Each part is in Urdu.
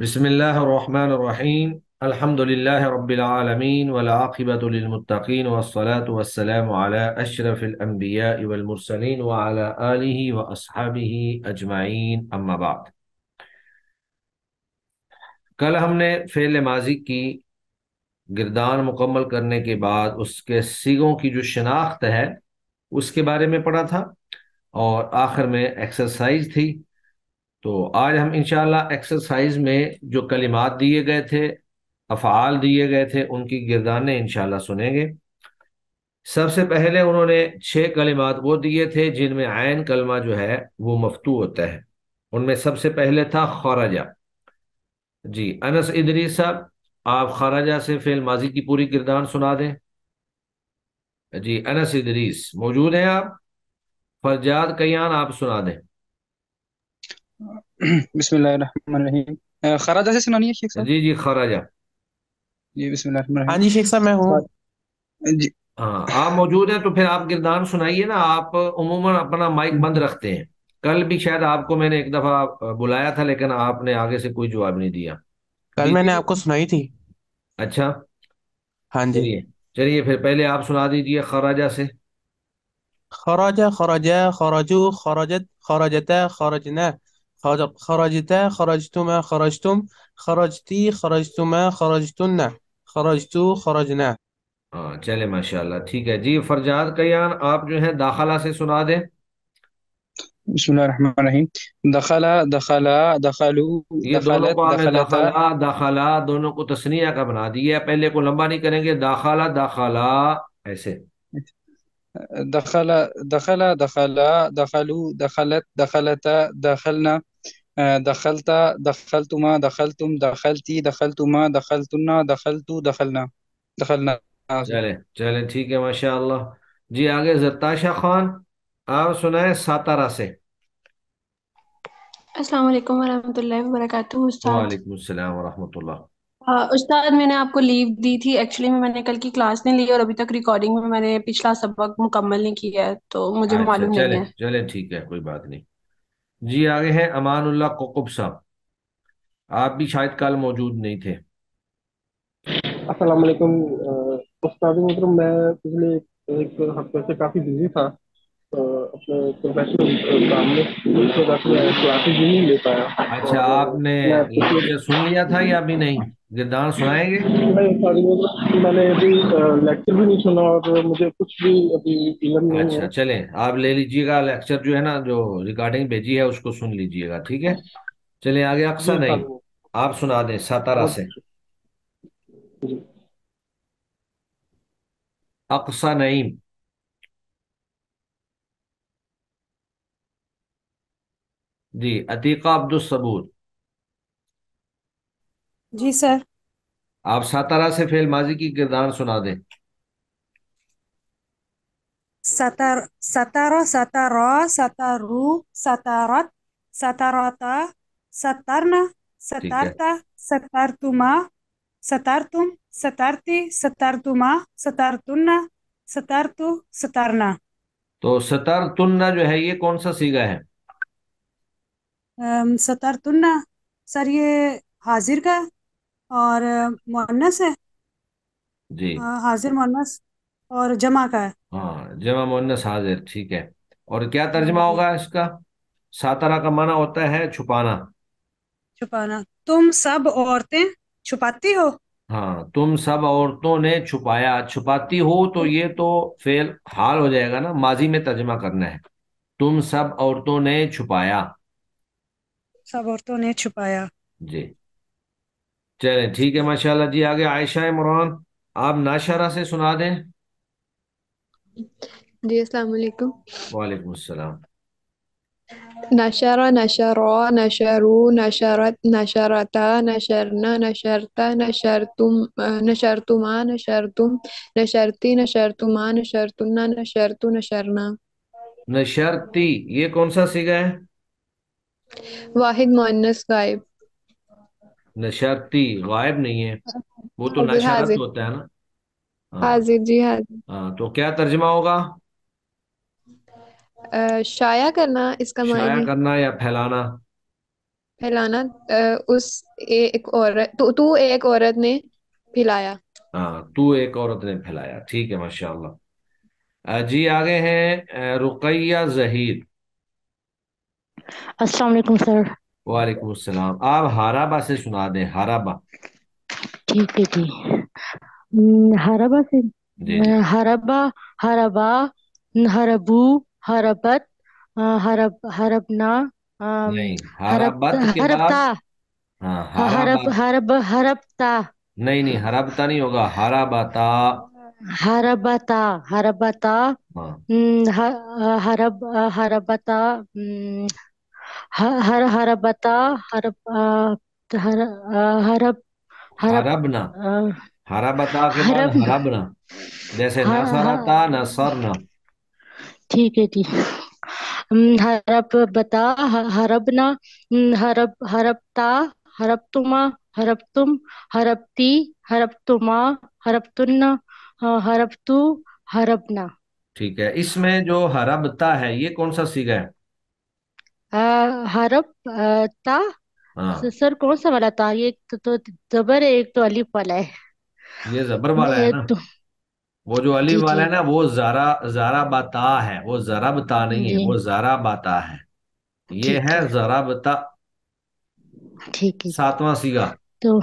بسم الله الرحمن الرحيم الحمد لله رب العالمين والعاقبة للمتقين والصلاة والسلام على أشرف الأنبياء والمرسلين وعلى آله وأصحابه أجمعين أما بعد. کل ہم نے فعل ماضی کی گردان مکمل کرنے کے بعد اس کے صیغوں کی جو شناخت ہے اس کے بارے میں پڑھا تھا، اور آخر میں ایکسرسائز تھی. تو آج ہم انشاءاللہ ایکسرسائز میں جو کلمات دیے گئے تھے، افعال دیے گئے تھے، ان کی گردانیں انشاءاللہ سنیں گے. سب سے پہلے انہوں نے 6 کلمات وہ دیے تھے جن میں عین کلمہ جو ہے وہ مفتوح ہوتا ہے. ان میں سب سے پہلے تھا خرجہ. جی انس ادریس صاحب، آپ خرجہ سے فعل ماضی کی پوری گردان سنا دیں. جی انس ادریس موجود ہیں آپ؟ فرجاد کیان آپ سنا دیں. بسم اللہ الرحمن الرحیم. خراجہ سے سنانی ہے شیخ صاحب؟ جی جی خرجہ. جی بسم اللہ الرحمن ہاں الرحیم. جی شیخ صاحب میں ہوں. جی ہاں آپ موجود ہیں تو پھر آپ گردان سنائیے نا. آپ عموماً اپنا مائک بند رکھتے ہیں. کل بھی شاید آپ کو میں نے ایک دفعہ بلایا تھا لیکن آپ نے آگے سے کوئی جواب نہیں دیا. کل میں نے دیجیے. آپ کو سنائی تھی. اچھا ہاں جی. چلیے. چلیے پھر پہلے آپ سنا دیجیے خراجہ سے. خرج خرجا خرجو خرجت خرجتا خرجنا خرجتا خرجتما خرجتم خرجتی خرجتما خرجتن خرجتو خرجنا. ہاں چلے ماشاء اللہ ٹھیک ہے. جی فرجاد کیان آپ جو ہیں داخلہ سے سنا دیں. بسم اللہ الرحمن الرحیم. دخلا دخلا دخلوا یہ دونوں دخلت کو آپ نے دخلتا. داخلہ داخلہ دونوں کو تثنیہ کا بنا دیا. پہلے کو لمبا نہیں کریں گے. داخلہ داخلہ ایسے. دخل دخل دخلا دخلوا دخلت دخلتا دخلنا. دخلتا دخلتما دخلتم دخلتی دخلتما دخلتنا دخلتو دخلنا دخلنا. چلیں چلیں ٹھیک ہے ماشاء اللہ. جی آگے زرتاشا خان آپ سنائیں ساتارا سے. السلام علیکم ورحمۃ اللہ وبرکاتہ استاد. وعلیکم السلام ورحمۃ اللہ. استاد میں نے آپ کو لیو دی تھی ایکچولی میں نے کل کی کلاس نہیں لی اور ابھی تک ریکارڈنگ میں نے پچھلا سبق مکمل نہیں کیا ہے تو مجھے اچھا معلوم نہیں چلیں ہے. چلیں ٹھیک ہے کوئی بات نہیں. جی آگے ہیں امان اللہ کوکب صاحب. آپ بھی شاید کل موجود نہیں تھے. السلام علیکم استاد محترم. میں پچھلے ایک ہفتے سے کافی بزی تھا اپنے پروفیشنل کام میں، اس وجہ سے میں کلاسز بھی نہیں لے پایا. اچھا اور آپ نے میں پچھلے لیکچر سن لیا تھا یا ابھی نہیں؟ گردان سنائیں گے؟ میں استاد محترم میں نے ابھی لیکچر بھی نہیں سنا اور مجھے کچھ بھی ابھی علم نہیں ہے. اچھا چلیں آپ لے لیجیے گا لیکچر جو ہے نا، جو ریکارڈنگ بھیجی ہے اس کو سن لیجیے گا. ٹھیک ہے چلیں آگے جی اقصا استاد نہیں. آپ سنا دیں ساتارا بہت سے. جی. اقصا نعیم. جی عتیقہ عبد الصبور. جی سر. آپ ساتارا سے فعل ماضی کی گردان سنا دیں. ستر ستارہ ستارہ ستارو ستارت ستارتا سترنا ٹھیک ہے. ستارتا ستارتما ستارتم ستارتی ستارتما ستارتنا ستارتو ستارنا. تو ستر تننا جو ہے یہ کون سا صیغہ ہے؟ ستارتنا سر یہ حاضر کا اور مؤنث ہے. جی حاضر مؤنث اور جمع کا ہے. ہاں جمع مؤنث حاضر. ٹھیک ہے. اور کیا ترجمہ جی ہوگا اس کا؟ ساتارا کا معنی ہوتا ہے چھپانا. چھپانا. تم سب عورتیں چھپاتی ہو. ہاں تم سب عورتوں نے چھپایا. چھپاتی ہو تو یہ تو فعل حال ہو جائے گا نا، ماضی میں ترجمہ کرنا ہے. تم سب عورتوں نے چھپایا. سب عورتوں نے چھپایا. جی چلیں ٹھیک ہے ماشاء اللہ. جی آگے عائشہ عمران آپ ناشرہ سے سنا دیں. جی السلام علیکم. وعلیکم السلام. نشر نشرا نشرو نشرت نشرتا نشرنا نشرتا نشرتم نشرتما نشرتم نشرتی نشرتما نشرتنا نشرتو نشرنا. نشرتی یہ کون سا صیغہ ہے؟ واحد مؤنث غائب. نشرتی غائب نہیں ہے، وہ تو حاضر نشرت حاضر ہوتا ہے نا. ہاں حاضر جی حاضر. ہاں تو کیا ترجمہ ہوگا؟ شائع کرنا اس کا شائع معنی. کرنا یا پھیلانا؟ پھیلانا اس ایک عورت تو ایک عورت نے پھیلایا. ہاں، تو ایک عورت نے پھیلایا. ٹھیک ہے، ماشاء اللہ. جی آگے ہیں رقیہ ظہیر. السلام علیکم سر. وعلیکم السلام. آپ ہارابا سے سنا دیں، ہارابا. ٹھیک ہے جی. ہربا سے جی جی. ہربا، ہربا، ہربو، ہربت، ہربنا، نہیں، ہرب ہارابت کے بعد. ہربتا، ہاں، ہرب ہارابت. ہرب ہربتا، نہیں نہیں، ہرابتا نہیں ہوگا، ہارابتا. ہربتا، ہربتا، ہاں. ہرب ہربتا، ہر ہربتا، ہرب ہرب ہرب ہربنا. ہرابتا کے بعد ہرب ہربنا. جیسے نصرتا نصرنا. ٹھیک ہے جی. ہرب بتا، ہربنا، ہرب ہربتا، ہربتما، ہربتم، ہربتی، ہربتما، ہربتن، ہربتو، ہربنا. ٹھیک ہے. اس میں جو ہربتا ہے یہ کون سا صیغہ ہے؟ ہرب تا. ہاں، سر کون سا والا تھا؟ یہ ایک تو زبر ہے، ایک تو الف والا ہے. یہ زبر والا ہے نا. تو وہ جو علی جی والا جی ہے نا وہ زارا باتا ہے، وہ ضربتا نہیں ہے، جی وہ زارا باتا ہے. یہ ٹھیک ہے ہے. ضربتا. ٹھیک ہے جی. ساتواں صیغہ. تو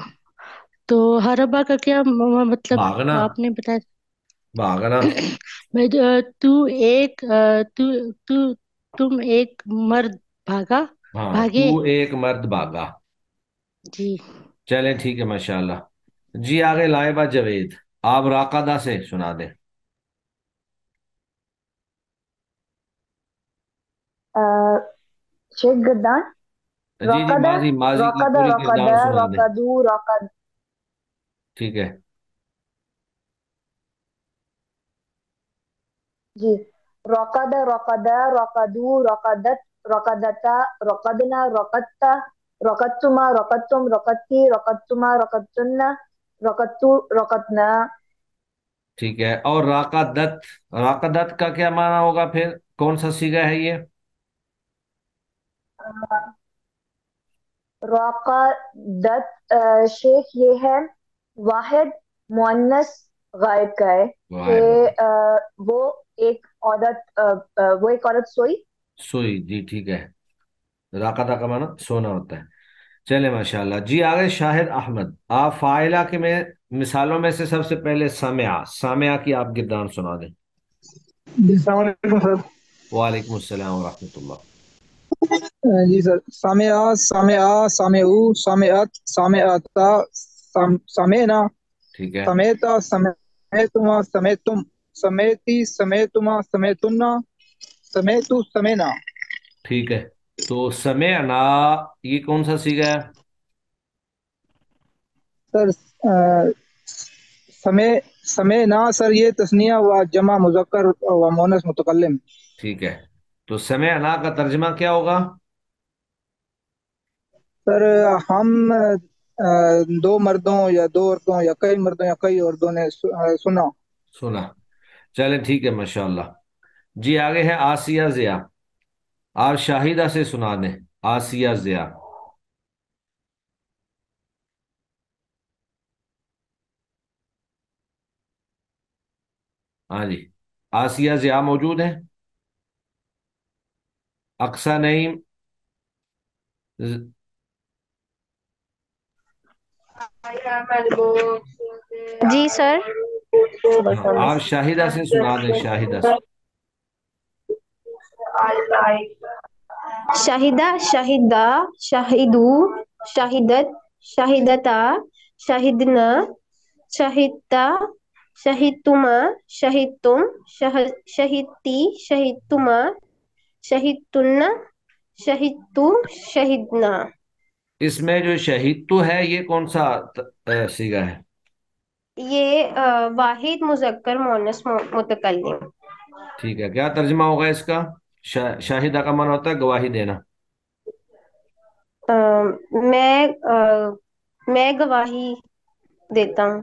تو ہربا کا کیا مطلب بھاگنا. آپ نے بتایا؟ بھاگنا. تو ایک تو تم ایک مرد بھاگا، ہاں، تو بھاگے. ایک مرد بھاگا. جی. چلیں ٹھیک ہے، ماشاء اللہ. جی آگے لائبہ جاوید. آپ راقدہ سے سنا دیں. شیخ گردان. جی جی، رقدہ، ماضی کی رقدہ، پوری کردار رقدہ، سنا دیں. رقدو، رقد. ٹھیک ہے. جی. رقدہ، رقدہ، رقدو، رقدت، رقدتا، رقدنا، رقدتا، رقدتما، رقدتم، رقدتی، رقدتما، رقدتن، رقدتو، رقدنا. ٹھیک ہے. اور راقدت، راقدت کا کیا معنی ہوگا پھر؟ کون سا صیغہ ہے یہ؟ رقدت شیخ یہ ہے واحد مؤنث غائب کا ہے کہ واحد. وہ ایک عورت سوئی. سوئی. جی ٹھیک ہے. راقدہ کا معنی سونا ہوتا ہے. چلے ماشاء اللہ. جی آگے شاہد احمد. آپ فاعلہ کے میں مثالوں میں سے سب سے پہلے سمعہ، سامعہ کی آپ گردان سنا دیں. جی السلام علیکم سر. وعلیکم السلام ورحمۃ اللہ. جی سر. سامعہ، سامعہ، سامعو، سامعت، سامعتا، سامعنا، ٹھیک ہے. سمیتا، سمیتما، سمیتم، سمیتی، سمیتما، سمیتنا، سمیتو، سمینا. ٹھیک ہے. تو سمعنا یہ کون سا صیغہ ہے؟ سر سمینا سر یہ تثنیہ و جمع مذکر و مؤنث متکلم. ٹھیک ہے. تو سمعنا کا ترجمہ کیا ہوگا؟ سر ہم دو مردوں یا دو عورتوں یا کئی مردوں یا کئی عورتوں نے سنا. سنا. چلیں ٹھیک ہے، ماشاء اللہ. جی آگے ہے آسیہ ضیا. آپ شاہدہ سے سنا دیں. آسیہ ضیا. ہاں جی. آسیہ ضیا موجود ہے؟ اقصی نعیم. جی سر. ہاں، آپ شاہدہ سے سنا دیں، شاہدہ سے. شاہدہ، شاہدہ، شاہدو، شاہدت، شاہدتا، شاہدنا، شاہدتا، شاہدتما، شاہدتم، شاہدتی، شاہدتما، شاہدتن، شاہدتو، شاہدنا. اس میں جو شہید تو ہے یہ کون سا صیغہ ہے؟ یہ واحد مذکر مؤنث متکلم. ٹھیک ہے. کیا ترجمہ ہوگا اس کا؟ شاہدہ کا معنی ہوتا ہے گواہی دینا. میں میں گواہی دیتا ہوں.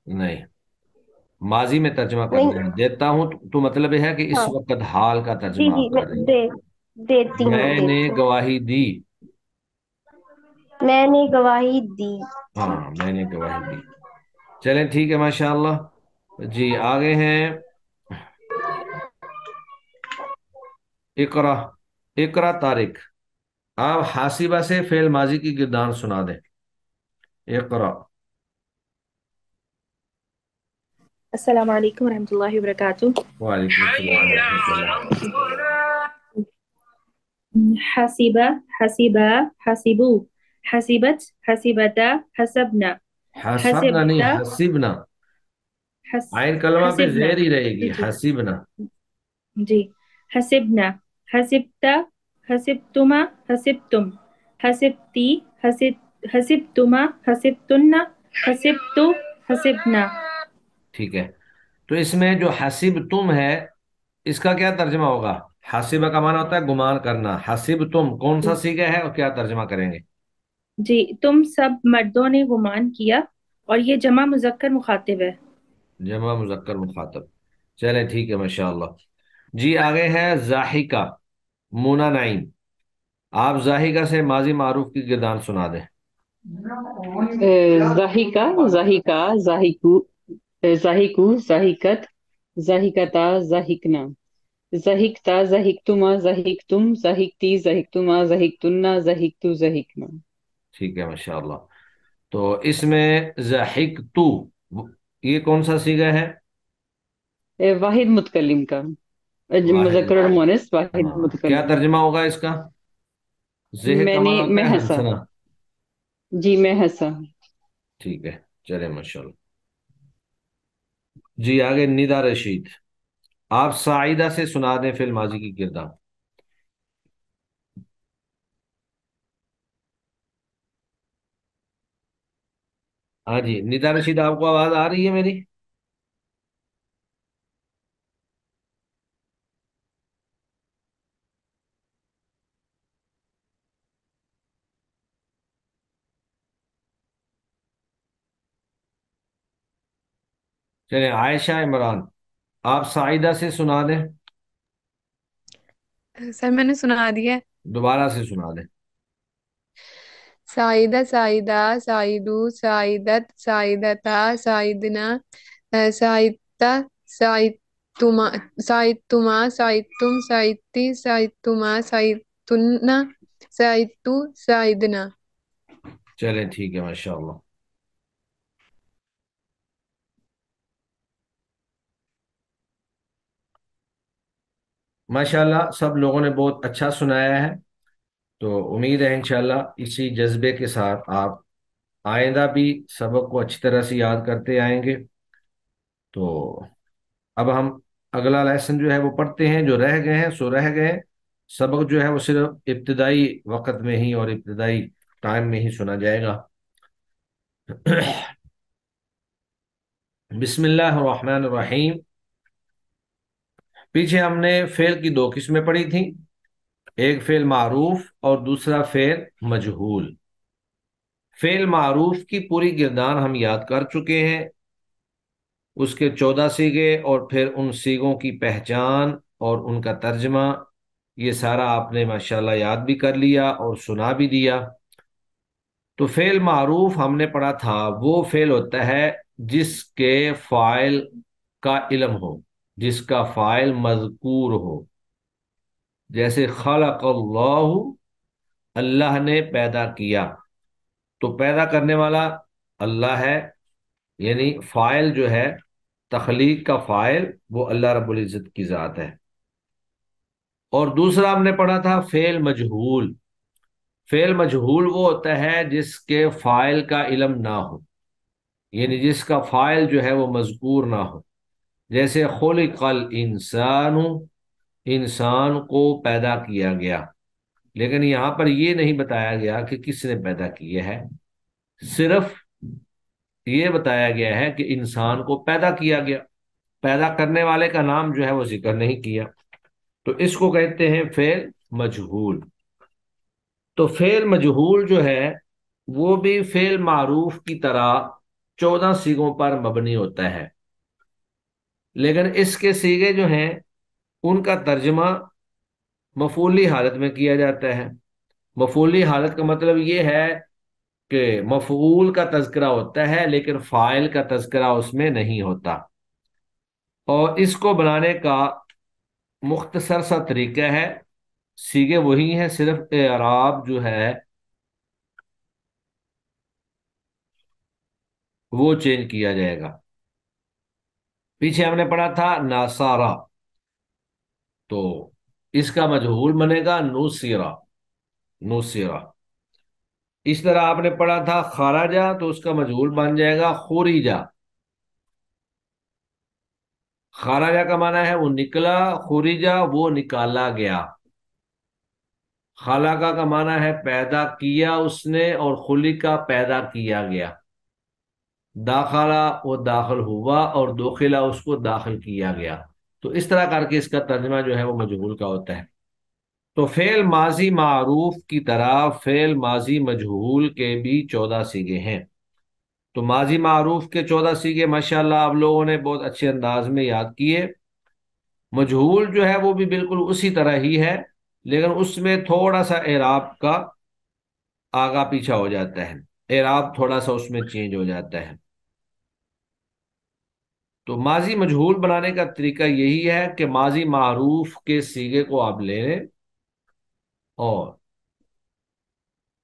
نہیں، ماضی میں ترجمہ نہیں. کرنا ہے. دیتا ہوں تو مطلب یہ ہے کہ اس ہاں وقت حال کا جی ترجمہ جی آپ میں کر رہی ہیں. دیتی ہوں میں نے دیتی ہوں. گواہی دی. میں نے گواہی دی. ہاں میں نے گواہی دی. چلیں ٹھیک ہے ماشاء اللہ. جی آگے ہیں اقرا. اقرا طارق. آپ حاسبہ سے فعل ماضی کی گردان سنا دیں. اقرا. السلام علیکم ورحمۃ اللہ وبرکاتہ. وعلیکم السلام ورحمۃ اللہ. حسیبہ حسیبہ حسیبو حسیبت حسیبتا حسبنا حسبنا نہیں، حسبتا حسبنا. حس عین کلمہ پہ حسبنا. زیر ہی رہے گی. جی جی حسبنا. جی. حسبنا حسبتا حسبتما حسبتم حسبتی حسبتما حسبتن حسبتو حسبنا. ٹھیک ہے. تو اس میں جو حسب تم ہے اس کا کیا ترجمہ ہوگا؟ حسبہ کا معنی ہوتا ہے گمان کرنا. حسب تم کون سا سیغہ ہے اور کیا ترجمہ کریں گے؟ جی تم سب مردوں نے گمان کیا، اور یہ جمع مذکر مخاطب ہے. جمع مذکر مخاطب. چلیں ٹھیک ہے ماشاء اللہ. جی آگے ہے ضاحکہ. مونا نعیم. آپ ضاحکہ سے ماضی معروف کی گردان سنا دیں. ضحیکہ ضحیکہ ضحیکو ضحیکو ضحیکت ضحیکتا ضحیکنا ضحیکتا ضحیکتما ضحیکتم ضحیکتی ضحیکتما ضحیکتنا ضحیکتو ضحیکنا. ٹھیک ہے ماشاء اللہ. تو اس میں ضحکتو یہ کون سا صیغہ ہے؟ واحد متکلم کا، واحد مذکر اور متکلم. مؤنث واحد ہاں کیا متکلم. ترجمہ ہوگا اس کا؟ ذہن کا میں نے معنی ہوتا میں ہے ہنسا. ہنسنا. جی میں ہنسا. ٹھیک ہے چلیں ماشاء اللہ. جی آگے ندا رشید. آپ سعیدہ سے سنا دیں فعل ماضی کی گردان. ہاں جی ندا رشید آپ کو آواز آ رہی ہے میری؟ چلیں عائشہ عمران. آپ سعیدہ سے سنا دیں. سر میں نے سنا دیا. دوبارہ سے سنا دیں. سعیدہ سعیدہ سعیدو سعیدت سعیدتا سعیدنا سعیدتا سعیدتما سعیدتما سعیدتم سعیدتی سعیدتما سعیدتن سعیدتو سعیدنا. چلیں ٹھیک ہے ماشاء اللہ. ماشاء اللہ سب لوگوں نے بہت اچھا سنایا ہے. تو امید ہے انشاءاللہ اسی جذبے کے ساتھ آپ آئندہ بھی سبق کو اچھی طرح سے یاد کرتے آئیں گے. تو اب ہم اگلا لیسن جو ہے وہ پڑھتے ہیں. جو رہ گئے ہیں سو رہ گئے. سبق جو ہے وہ صرف ابتدائی وقت میں ہی اور ابتدائی ٹائم میں ہی سنا جائے گا. بسم اللہ الرحمن الرحیم. پیچھے ہم نے فعل کی دو قسمیں پڑھی تھیں. ایک فعل معروف اور دوسرا فعل مجہول. فعل معروف کی پوری گردان ہم یاد کر چکے ہیں. اس کے 14 سیغے اور پھر ان سیغوں کی پہچان اور ان کا ترجمہ یہ سارا آپ نے ماشاءاللہ یاد بھی کر لیا اور سنا بھی دیا. تو فعل معروف ہم نے پڑھا تھا وہ فعل ہوتا ہے جس کے فاعل کا علم ہو، جس کا فاعل مذکور ہو. جیسے خلق اللہ، اللہ نے پیدا کیا. تو پیدا کرنے والا اللہ ہے، یعنی فاعل جو ہے تخلیق کا فاعل وہ اللہ رب العزت کی ذات ہے. اور دوسرا ہم نے پڑھا تھا فعل مجہول. فعل مجہول وہ ہوتا ہے جس کے فاعل کا علم نہ ہو، یعنی جس کا فاعل جو ہے وہ مذکور نہ ہو. جیسے خلق الانسان، انسان کو پیدا کیا گیا، لیکن یہاں پر یہ نہیں بتایا گیا کہ کس نے پیدا کیا ہے. صرف یہ بتایا گیا ہے کہ انسان کو پیدا کیا گیا. پیدا کرنے والے کا نام جو ہے وہ ذکر نہیں کیا. تو اس کو کہتے ہیں فعل مجہول. تو فعل مجہول جو ہے وہ بھی فعل معروف کی طرح 14 سیغوں پر مبنی ہوتا ہے، لیکن اس کے سیغے جو ہیں ان کا ترجمہ مفعولی حالت میں کیا جاتا ہے. مفعولی حالت کا مطلب یہ ہے کہ مفعول کا تذکرہ ہوتا ہے لیکن فاعل کا تذکرہ اس میں نہیں ہوتا، اور اس کو بنانے کا مختصر سا طریقہ ہے، سیغے وہی ہیں، صرف اعراب جو ہے وہ چینج کیا جائے گا۔ پیچھے ہم نے پڑھا تھا ناصارا، تو اس کا مجہول بنے گا نوسیرا، نوسیرا۔ اس طرح آپ نے پڑھا تھا خارجہ، تو اس کا مجہول بن جائے گا خوریجا۔ خارجہ کا معنی ہے وہ نکلا، خوریجا وہ نکالا گیا۔ خلقہ کا معنی ہے پیدا کیا اس نے، اور خلقہ پیدا کیا گیا۔ داخلہ وہ داخل ہوا، اور دخلہ اس کو داخل کیا گیا۔ تو اس طرح کر کے اس کا ترجمہ جو ہے وہ مجہول کا ہوتا ہے۔ تو فعل ماضی معروف کی طرح فعل ماضی مجہول کے بھی 14 سیغے ہیں۔ تو ماضی معروف کے 14 سیغے ماشاءاللہ آپ لوگوں نے بہت اچھے انداز میں یاد کیے۔ مجہول جو ہے وہ بھی بالکل اسی طرح ہی ہے، لیکن اس میں تھوڑا سا اعراب کا آگا پیچھا ہو جاتا ہے، اعراب تھوڑا سا اس میں چینج ہو جاتا ہے۔ تو ماضی مجہول بنانے کا طریقہ یہی ہے کہ ماضی معروف کے سیغے کو آپ لے لیں، اور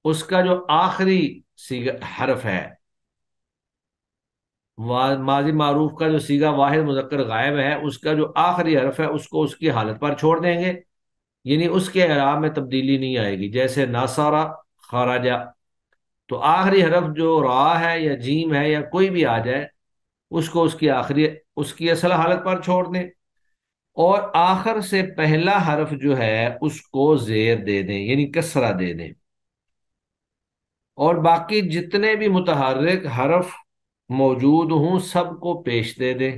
اس کا جو آخری حرف ہے، ماضی معروف کا جو سیغہ واحد مذکر غائب ہے، اس کا جو آخری حرف ہے اس کو اس کی حالت پر چھوڑ دیں گے، یعنی اس کے اعراب میں تبدیلی نہیں آئے گی۔ جیسے ناصارا، خراجہ، تو آخری حرف جو را ہے یا جیم ہے یا کوئی بھی آ جائے، اس کو اس کی اصل حالت پر چھوڑ دیں، اور آخر سے پہلا حرف جو ہے اس کو زیر دے دیں، یعنی کسرہ دے دیں، اور باقی جتنے بھی متحرک حرف موجود ہوں سب کو پیش دے دیں،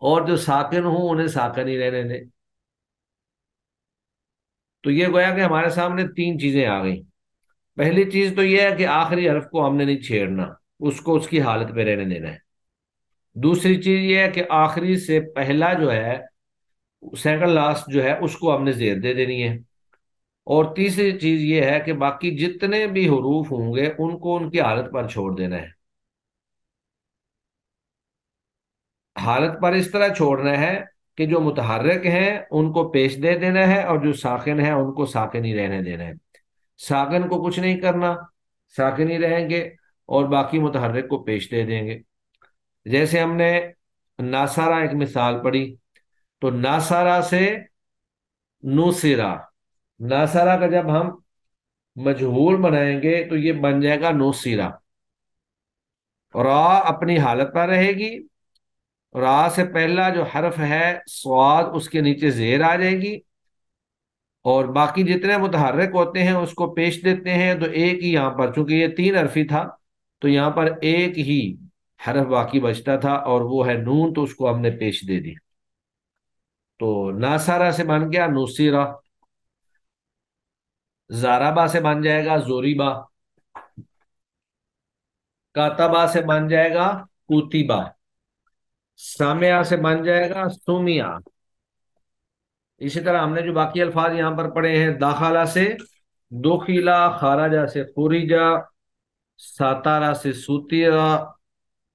اور جو ساکن ہوں انہیں ساکن ہی رہنے دیں۔ تو یہ گویا کہ ہمارے سامنے 3 چیزیں آ گئیں۔ پہلی چیز تو یہ ہے کہ آخری حرف کو ہم نے نہیں چھیڑنا، اس کو اس کی حالت پہ رہنے دینا ہے۔ دوسری چیز یہ ہے کہ آخری سے پہلا جو ہے، سیکنڈ لاسٹ جو ہے، اس کو ہم نے زیر دے دینی ہے۔ اور تیسری چیز یہ ہے کہ باقی جتنے بھی حروف ہوں گے ان کو ان کی حالت پر چھوڑ دینا ہے۔ حالت پر اس طرح چھوڑنا ہے کہ جو متحرک ہیں ان کو پیش دے دینا ہے، اور جو ساکن ہیں ان کو ساکن ہی رہنے دینا ہے۔ ساکن کو کچھ نہیں کرنا، ساکن ہی رہیں گے، اور باقی متحرک کو پیش دے دیں گے۔ جیسے ہم نے ناصارہ ایک مثال پڑھی، تو ناصارہ سے نوسیرا، ناصارہ کا جب ہم مجہول بنائیں گے تو یہ بن جائے گا نوسیرا، را اپنی حالت پر رہے گی، را سے پہلا جو حرف ہے صاد، اس کے نیچے زیر آ جائے گی، اور باقی جتنے متحرک ہوتے ہیں اس کو پیش دیتے ہیں۔ تو ایک ہی یہاں پر، چونکہ یہ 3 حرفی تھا تو یہاں پر ایک ہی حرف باقی بچتا تھا، اور وہ ہے نون، تو اس کو ہم نے پیش دے دی۔ تو ناصارہ سے بن گیا نوسیرا، زارابا سے بن جائے گا زوریبا، کاتبا سے بن جائے گا کوتیبا، سامعہ سے بن جائے گا سومیا۔ اسی طرح ہم نے جو باقی الفاظ یہاں پر پڑھے ہیں، داخلہ سے دخیلا، خارجہ سے خوریجا، ساتارا سے سوتیرا،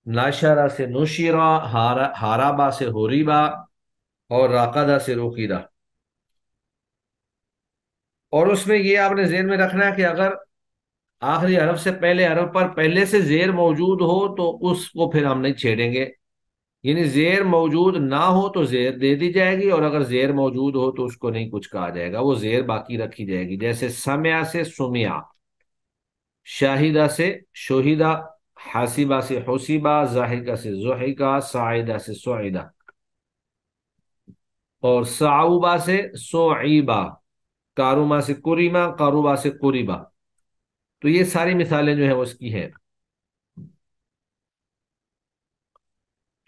ناشرہ سے نوشیرا، ہارابا سے ہوریبا، اور راقدہ سے روقیدہ۔ اور اس میں یہ آپ نے ذہن میں رکھنا ہے کہ اگر آخری حرف سے پہلے حرف پر پہلے سے زیر موجود ہو تو اس کو پھر ہم نہیں چھیڑیں گے، یعنی زیر موجود نہ ہو تو زیر دے دی جائے گی، اور اگر زیر موجود ہو تو اس کو نہیں کچھ کہا جائے گا، وہ زیر باقی رکھی جائے گی۔ جیسے سمعہ سے سمعہ، شاہدہ سے شوہدہ، حاسبہ سے حسیبہ، ضاحکہ سے ضحکہ، ساعدہ سے سعیدہ، اور صعوبہ سے صعیبہ، کاروما سے کریمہ، قاروبہ سے قریبہ۔ تو یہ ساری مثالیں جو ہیں وہ اس کی ہیں۔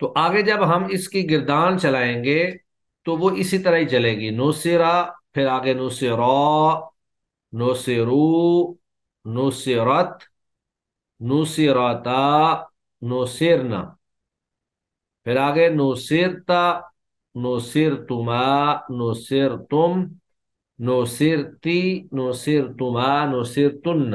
تو آگے جب ہم اس کی گردان چلائیں گے تو وہ اسی طرح ہی چلے گی، نوسرا، پھر آگے نوسرا، نوسرو، نوسرت، نوسرتا، نوسرنا، پھر آگے نوسرتا، نوسرتما، نوسرتم، نوسرتی، نوسرتما، نوسرتن۔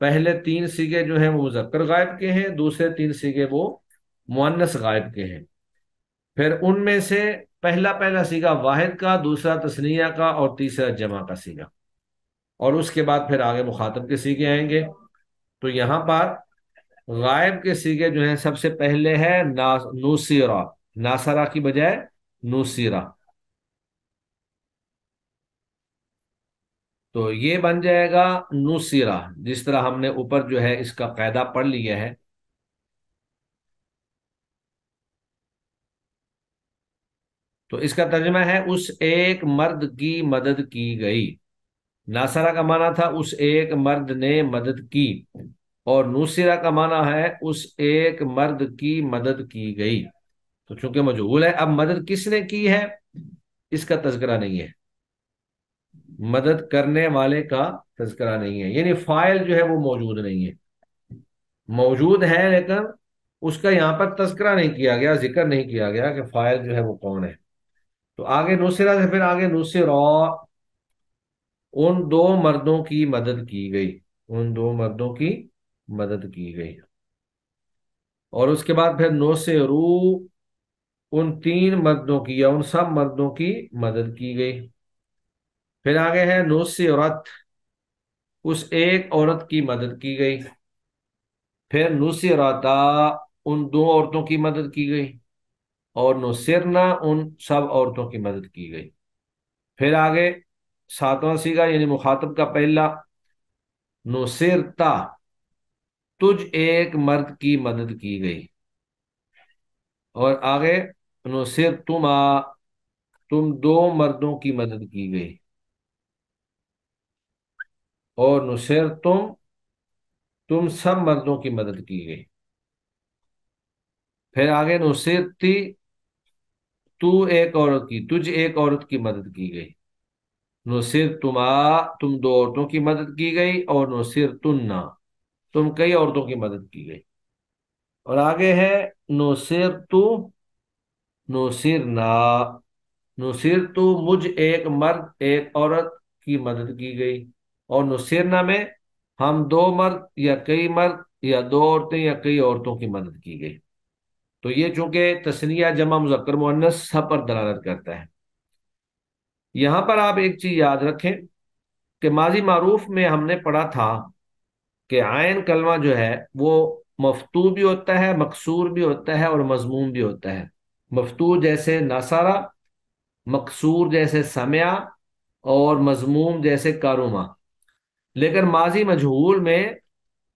پہلے 3 سیغے جو ہیں وہ مذکر غائب کے ہیں، دوسرے 3 سیغے وہ مؤنث غائب کے ہیں۔ پھر ان میں سے پہلا پہلا سیغہ واحد کا، دوسرا تثنیہ کا، اور تیسرا جمع کا سیغہ، اور اس کے بعد پھر آگے مخاطب کے سیغے آئیں گے۔ تو یہاں پر غائب کے سیغے جو ہیں سب سے پہلے ہے نوسیرا، ناصرہ کی بجائے نوسیرا، تو یہ بن جائے گا نوسیرا، جس طرح ہم نے اوپر جو ہے اس کا قاعدہ پڑھ لیا ہے۔ تو اس کا ترجمہ ہے اس ایک مرد کی مدد کی گئی۔ ناصرہ کا معنی تھا اس ایک مرد نے مدد کی، اور نوسرہ کا معنی ہے اس ایک مرد کی مدد کی گئی۔ تو چونکہ مجہول ہے، اب مدد کس نے کی ہے اس کا تذکرہ نہیں ہے، مدد کرنے والے کا تذکرہ نہیں ہے، یعنی فاعل جو ہے وہ موجود نہیں ہے، موجود ہے لیکن اس کا یہاں پر تذکرہ نہیں کیا گیا، ذکر نہیں کیا گیا کہ فاعل جو ہے وہ کون ہے۔ تو آگے نصرہ سے پھر آگے نصرہ، ان 2 مردوں کی مدد کی گئی، ان 2 مردوں کی مدد کی گئی، اور اس کے بعد پھر نصرو، ان 3 مردوں کی یا ان سب مردوں کی مدد کی گئی۔ پھر آگے ہے نصرت، اس ایک عورت کی مدد کی گئی۔ پھر نصرتا، ان 2 عورتوں کی مدد کی گئی، اور نصرنا، ان سب عورتوں کی مدد کی گئی۔ پھر آگے 7واں سیغہ یعنی مخاطب کا پہلا، نصرتا، تجھ ایک مرد کی مدد کی گئی، اور آگے نصرتما، تم 2 مردوں کی مدد کی گئی، اور نصرتم، تم سب مردوں کی مدد کی گئی۔ پھر آگے نصرتی، تو ایک عورت کی، تجھ ایک عورت کی مدد کی گئی، نصرتما، تم 2 عورتوں کی مدد کی گئی، اور نصرتنا، تم کئی عورتوں کی مدد کی گئی۔ اور آگے ہے نصرتو، نصرنا، نصرتو، مجھ ایک مرد ایک عورت کی مدد کی گئی، اور نصرنا میں ہم 2 مرد یا کئی مرد یا 2 عورتیں یا کئی عورتوں کی مدد کی گئی۔ تو یہ چونکہ تثنیہ جمع مذکر مؤنث سب پر دلالت کرتا ہے۔ یہاں پر آپ ایک چیز یاد رکھیں کہ ماضی معروف میں ہم نے پڑھا تھا کہ عین کلمہ جو ہے وہ مفتوح بھی ہوتا ہے، مکسور بھی ہوتا ہے، اور مضموم بھی ہوتا ہے۔ مفتوح جیسے نصارہ، مکسور جیسے سمعہ، اور مضموم جیسے کاروما۔ لیکن ماضی مجہول میں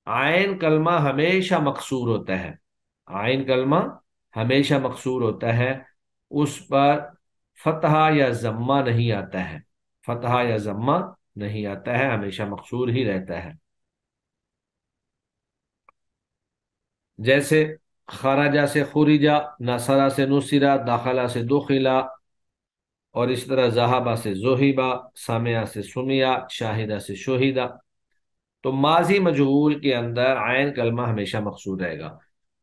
عین کلمہ ہمیشہ مکسور ہوتا ہے، عین کلمہ ہمیشہ مکسور ہوتا ہے، اس پر فتحہ یا ضمہ نہیں آتا ہے، فتحہ یا ضمہ نہیں آتا ہے، ہمیشہ مکسور ہی رہتا ہے۔ جیسے خرجہ سے خرجہ، نصرہ سے نصرہ، داخلہ سے دخلہ، اور اس طرح ذہبہ سے ذہبہ، سمعہ سے سمعہ، شاہدہ سے شہیدہ۔ تو ماضی مجہول کے اندر عین کلمہ ہمیشہ مقصور رہے گا۔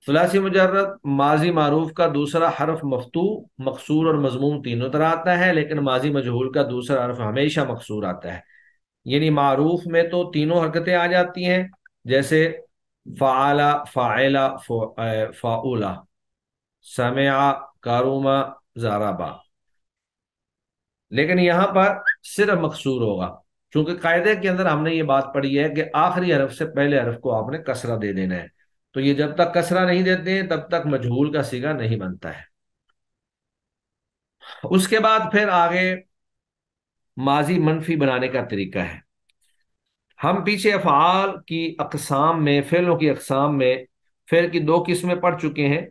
ثلاثی مجرد ماضی معروف کا دوسرا حرف مفتوح، مقصور اور مضموم تینوں طرح آتا ہے، لیکن ماضی مجہول کا دوسرا حرف ہمیشہ مقصور آتا ہے۔ یعنی معروف میں تو تینوں حرکتیں آ جاتی ہیں، جیسے فعل، فاعل، فاعولہ، سمع، کاروما، ضربا، لیکن یہاں پر صرف مقصور ہوگا، چونکہ قاعدے کے اندر ہم نے یہ بات پڑھی ہے کہ آخری حرف سے پہلے حرف کو آپ نے کسرہ دے دینا ہے، تو یہ جب تک کسرہ نہیں دیتے ہیں تب تک مجہول کا صیغہ نہیں بنتا ہے۔ اس کے بعد پھر آگے ماضی منفی بنانے کا طریقہ ہے۔ ہم پیچھے افعال کی اقسام میں، فعلوں کی اقسام میں فعل کی 2 قسمیں پڑھ چکے ہیں،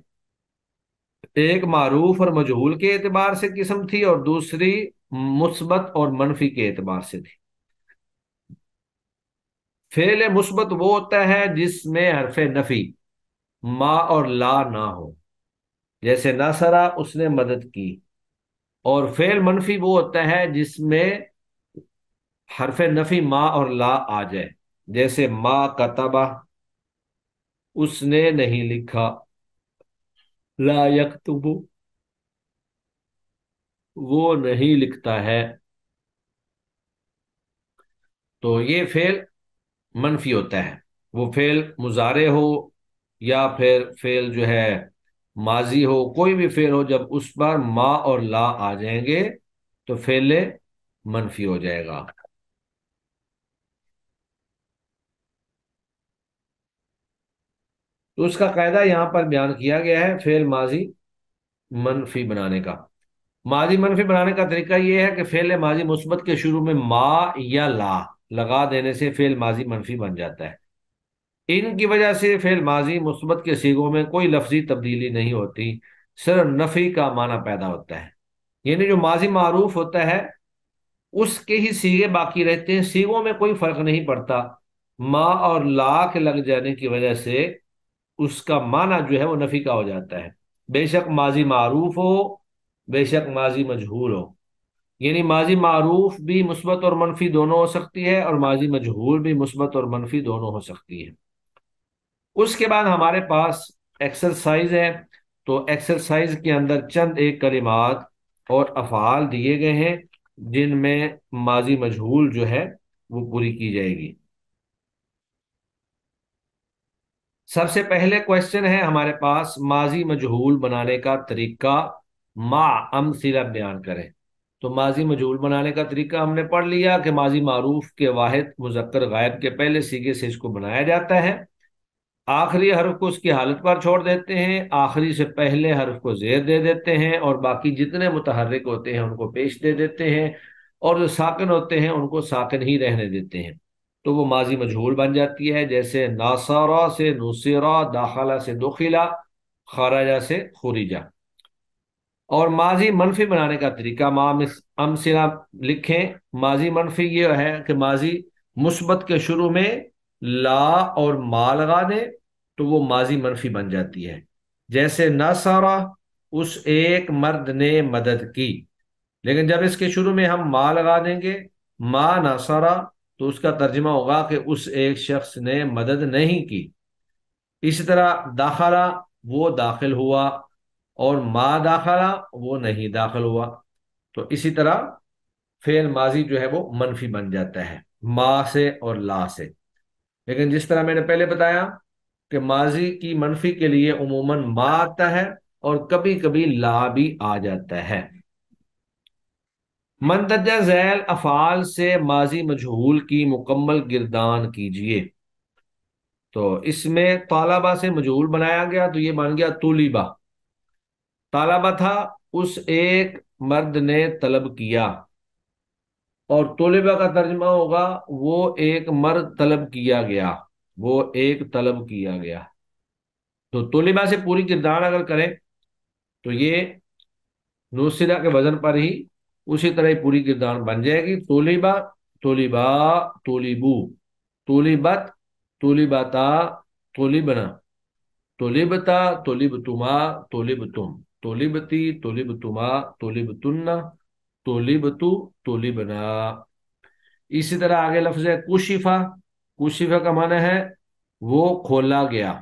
ایک معروف اور مجہول کے اعتبار سے قسم تھی، اور دوسری مثبت اور منفی کے اعتبار سے تھی۔ فعل مثبت وہ ہوتا ہے جس میں حرف نفی ما اور لا نہ ہو، جیسے نصرہ، اس نے مدد کی، اور فعل منفی وہ ہوتا ہے جس میں حرف نفی ما اور لا آ جائے، جیسے ما کتبہ، اس نے نہیں لکھا، لا یکتب، وہ نہیں لکھتا ہے۔ تو یہ فعل منفی ہوتا ہے، وہ فعل مضارع ہو یا پھر فعل جو ہے ماضی ہو، کوئی بھی فعل ہو، جب اس پر ما اور لا آ جائیں گے تو فعل منفی ہو جائے گا۔ تو اس کا قاعدہ یہاں پر بیان کیا گیا ہے فعل ماضی منفی بنانے کا۔ ماضی منفی بنانے کا طریقہ یہ ہے کہ فعل ماضی مثبت کے شروع میں ما یا لا لگا دینے سے فعل ماضی منفی بن جاتا ہے۔ ان کی وجہ سے فعل ماضی مثبت کے صیغوں میں کوئی لفظی تبدیلی نہیں ہوتی، صرف نفی کا معنی پیدا ہوتا ہے۔ یعنی جو ماضی معروف ہوتا ہے اس کے ہی صیغے باقی رہتے ہیں، صیغوں میں کوئی فرق نہیں پڑتا، ما اور لا کے لگ جانے کی وجہ سے اس کا معنی جو ہے وہ نفی کا ہو جاتا ہے، بے شک ماضی معروف ہو، بے شک ماضی مجہول ہو۔ یعنی ماضی معروف بھی مثبت اور منفی دونوں ہو سکتی ہے، اور ماضی مجہول بھی مثبت اور منفی دونوں ہو سکتی ہے۔ اس کے بعد ہمارے پاس ایکسرسائز ہے، تو ایکسرسائز کے اندر چند ایک کلمات اور افعال دیے گئے ہیں جن میں ماضی مجہول جو ہے وہ پوری کی جائے گی۔ سب سے پہلے کوشچن ہے ہمارے پاس ماضی مجہول بنانے کا طریقہ، ما امثلہ بیان کریں۔ تو ماضی مجہول بنانے کا طریقہ ہم نے پڑھ لیا کہ ماضی معروف کے واحد مذکر غائب کے پہلے صیغے سے اس کو بنایا جاتا ہے، آخری حرف کو اس کی حالت پر چھوڑ دیتے ہیں، آخری سے پہلے حرف کو زیر دے دیتے ہیں، اور باقی جتنے متحرک ہوتے ہیں ان کو پیش دے دیتے ہیں، اور جو ساکن ہوتے ہیں ان کو ساکن ہی رہنے دیتے ہیں، تو وہ ماضی مجہول بن جاتی ہے۔ جیسے ناصرہ سے نصرہ، داخلہ سے دخلا، خرجہ سے خرجہ۔ اور ماضی منفی بنانے کا طریقہ امثلہ لکھیں۔ ماضی منفی یہ ہے کہ ماضی مثبت کے شروع میں لا اور ما لگا دیں تو وہ ماضی منفی بن جاتی ہے۔ جیسے نصرہ، اس ایک مرد نے مدد کی، لیکن جب اس کے شروع میں ہم ما لگا دیں گے، ما نصرہ، تو اس کا ترجمہ ہوگا کہ اس ایک شخص نے مدد نہیں کی۔ اسی طرح داخلہ، وہ داخل ہوا، اور ما داخلہ، وہ نہیں داخل ہوا۔ تو اسی طرح فعل ماضی جو ہے وہ منفی بن جاتا ہے ما سے اور لا سے۔ لیکن جس طرح میں نے پہلے بتایا کہ ماضی کی منفی کے لیے عموماً ما آتا ہے اور کبھی کبھی لا بھی آ جاتا ہے۔ مندرجہ ذیل افعال سے ماضی مجہول کی مکمل گردان کیجیے۔ تو اس میں طالبہ سے مجہول بنایا گیا تو یہ بن گیا طلبہ۔ طالبہ تھا، اس ایک مرد نے طلب کیا، اور طلبہ کا ترجمہ ہوگا وہ ایک مرد طلب کیا گیا، وہ ایک طلب کیا گیا۔ تو طلبہ سے پوری گردان اگر کریں تو یہ نوسرہ کے وزن پر ہی اسی طرح ہی پوری گردان بن جائے گی۔ طلبہ، طلبا، طلبو، طلبت، طلبتا، طلبنا، طلبتا، طلبتما، طلبتم، طلبتی، طلبتما، طلبتن، طلبتو، طلبنا۔ اسی طرح آگے لفظ ہے کشفہ۔ کشفہ کا معنی ہے وہ کھولا گیا۔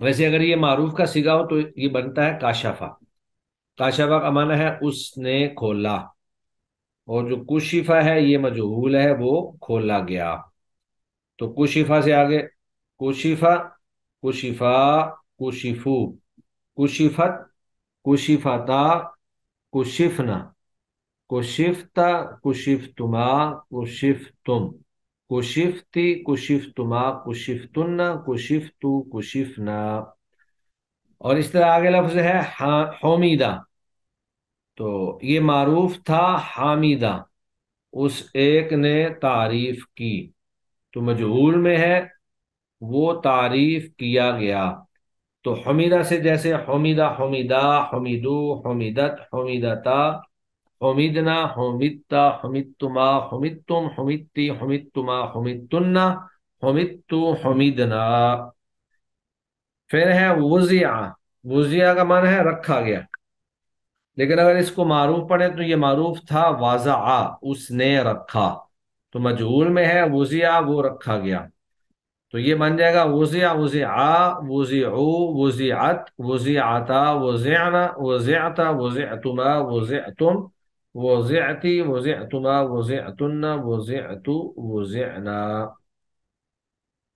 ویسے اگر یہ معروف کا صیغہ ہو تو یہ بنتا ہے کاشفہ۔ کاشفہ کا معنی ہے اس نے کھولا، اور جو کشفہ ہے یہ مجہول ہے، وہ کھولا گیا۔ تو کشفہ سے آگے کشفہ، کشفا، کشفو، کشفت، کشفتا، کشفنا، کشفتا، کشفتما، کشفتم، کشفتی، کشفتما، کشفتن، کشفتو، کشفنا۔ اور اس طرح آگے لفظ ہے حمیدہ۔ تو یہ معروف تھا حامدہ، اس ایک نے تعریف کی، تو مجہول میں ہے وہ تعریف کیا گیا۔ تو حمیدہ سے جیسے حمیدہ، حمیدہ، حمیدو، حمیدت، حمیدتا، حمیدنا، حمیدتا، حمیدتما، حمیدتم، حمیدتی، حمیدتما، حمیدتن، حمیدتو، حمیدنا۔ پھر ہے وضع۔ وضع کا معنی ہے رکھا گیا، لیکن اگر اس کو معروف پڑھیں تو یہ معروف تھا وضع، اس نے رکھا، تو مجہول میں ہے وضع، وہ رکھا گیا، تو یہ بن جائے گا وضع، وضعا، وضعو، وضعت، وضعتا، وضعنا، وضعتا، وضعتما، وضعتم، وضعتی، وضعتما، وضعتن، وضعتو، وضعنا۔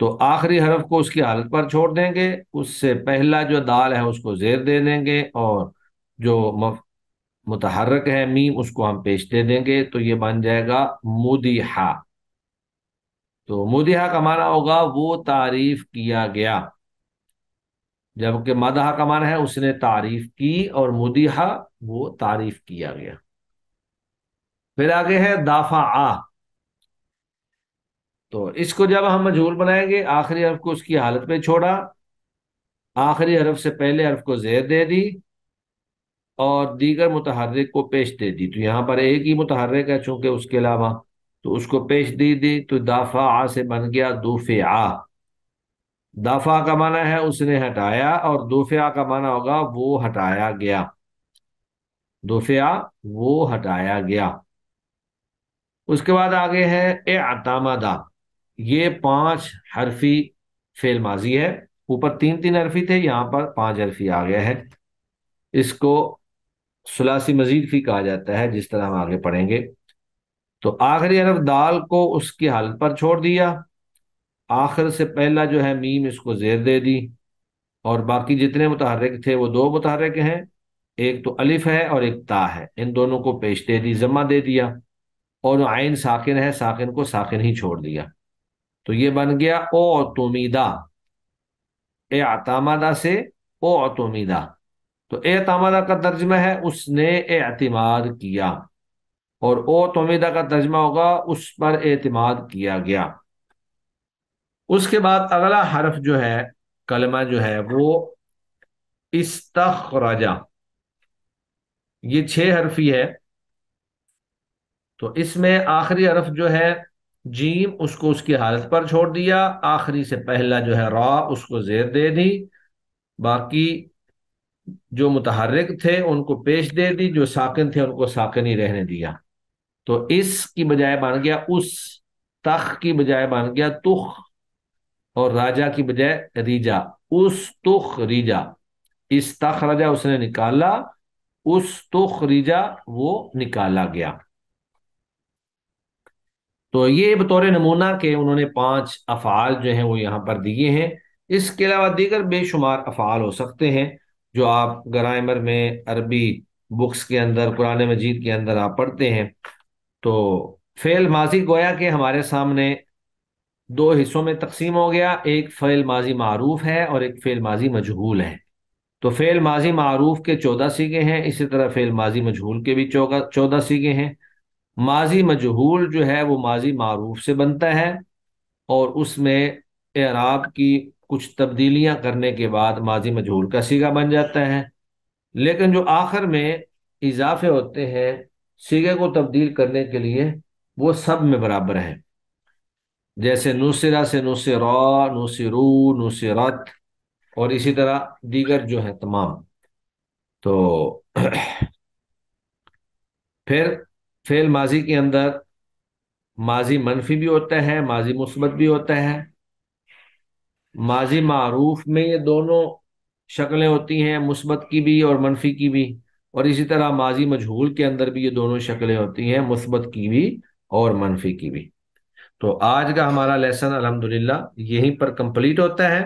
تو آخری حرف کو اس کی حالت پر چھوڑ دیں گے، اس سے پہلا جو دال ہے اس کو زیر دے دیں گے، اور جو متحرک ہے میم اس کو ہم پیش دے دیں گے، تو یہ بن جائے گا مدیحہ۔ تو مدیحہ کا معنی ہوگا وہ تعریف کیا گیا، جبکہ مدح کا معنی ہے اس نے تعریف کی، اور مدیحہ وہ تعریف کیا گیا۔ پھر آگے ہے دافعہ، تو اس کو جب ہم مجہول بنائیں گے، آخری حرف کو اس کی حالت پہ چھوڑا، آخری حرف سے پہلے حرف کو زیر دے دی، اور دیگر متحرک کو پیش دے دی۔ تو یہاں پر ایک ہی متحرک ہے چونکہ اس کے علاوہ، تو اس کو پیش دی تو دافعہ سے بن گیا دفعہ۔ دافع کا معنی ہے اس نے ہٹایا، اور دفعہ کا معنی ہوگا وہ ہٹایا گیا، دفعہ وہ ہٹایا گیا۔ اس کے بعد آگے ہے اعتمدہ، یہ 5 حرفی فعل ماضی ہے، اوپر 3 حرفی تھے، یہاں پر 5 حرفی آ گیا ہے۔ اس کو ثلاثی مزید فی کہا جاتا ہے، جس طرح ہم آگے پڑھیں گے۔ تو آخری حرف دال کو اس کی حالت پر چھوڑ دیا، آخر سے پہلا جو ہے میم اس کو زیر دے دی، اور باقی جتنے متحرک تھے وہ 2 متحرک ہیں، ایک تو الف ہے اور ایک تا ہے، ان دونوں کو پیش دے دی، ضمہ دے دیا، اور عین ساکن ہے، ساکن کو ساکن ہی چھوڑ دیا، تو یہ بن گیا اعتمدہ۔ اعتمدہ سے اعتمدہ، تو اعتمدہ کا ترجمہ ہے اس نے اعتماد کیا، اور اعتمدہ کا ترجمہ ہوگا اس پر اعتماد کیا گیا۔ اس کے بعد اگلا حرف جو ہے، کلمہ جو ہے وہ استخرجہ، یہ 6 حرفی ہے۔ تو اس میں آخری حرف جو ہے جیم، اس کو اس کی حالت پر چھوڑ دیا، آخری سے پہلا جو ہے را اس کو زیر دے دی، باقی جو متحرک تھے ان کو پیش دے دی، جو ساکن تھے ان کو ساکن ہی رہنے دیا۔ تو اس کی بجائے بن گیا اس، تخ کی بجائے بن گیا تخ، اور راجا کی بجائے ریجا، اس تخ ریجا، استخرجہ اس نے نکالا، اس تخ ریجا وہ نکالا گیا۔ تو یہ بطور نمونہ کہ انہوں نے 5 افعال جو ہیں وہ یہاں پر دیے ہیں۔ اس کے علاوہ دیگر بے شمار افعال ہو سکتے ہیں جو آپ گرامر میں، عربی بکس کے اندر، قرآن مجید کے اندر آپ پڑھتے ہیں۔ تو فعل ماضی گویا کہ ہمارے سامنے 2 حصوں میں تقسیم ہو گیا، ایک فعل ماضی معروف ہے اور ایک فعل ماضی مجہول ہے۔ تو فعل ماضی معروف کے 14 صیغے ہیں، اسی طرح فعل ماضی مجہول کے بھی 14 صیغے ہیں۔ ماضی مجہول جو ہے وہ ماضی معروف سے بنتا ہے، اور اس میں اعراب کی کچھ تبدیلیاں کرنے کے بعد ماضی مجہول کا صیغہ بن جاتا ہے، لیکن جو آخر میں اضافے ہوتے ہیں صیغے کو تبدیل کرنے کے لیے وہ سب میں برابر ہیں، جیسے نصرہ سے نصرا، نصرو، نصرت، اور اسی طرح دیگر جو ہیں تمام۔ تو پھر فعل ماضی کے اندر ماضی منفی بھی ہوتا ہے، ماضی مثبت بھی ہوتا ہے۔ ماضی معروف میں یہ دونوں شکلیں ہوتی ہیں، مثبت کی بھی اور منفی کی بھی، اور اسی طرح ماضی مجہول کے اندر بھی یہ دونوں شکلیں ہوتی ہیں، مثبت کی بھی اور منفی کی بھی۔ تو آج کا ہمارا لیسن الحمدللہ یہیں پر کمپلیٹ ہوتا ہے۔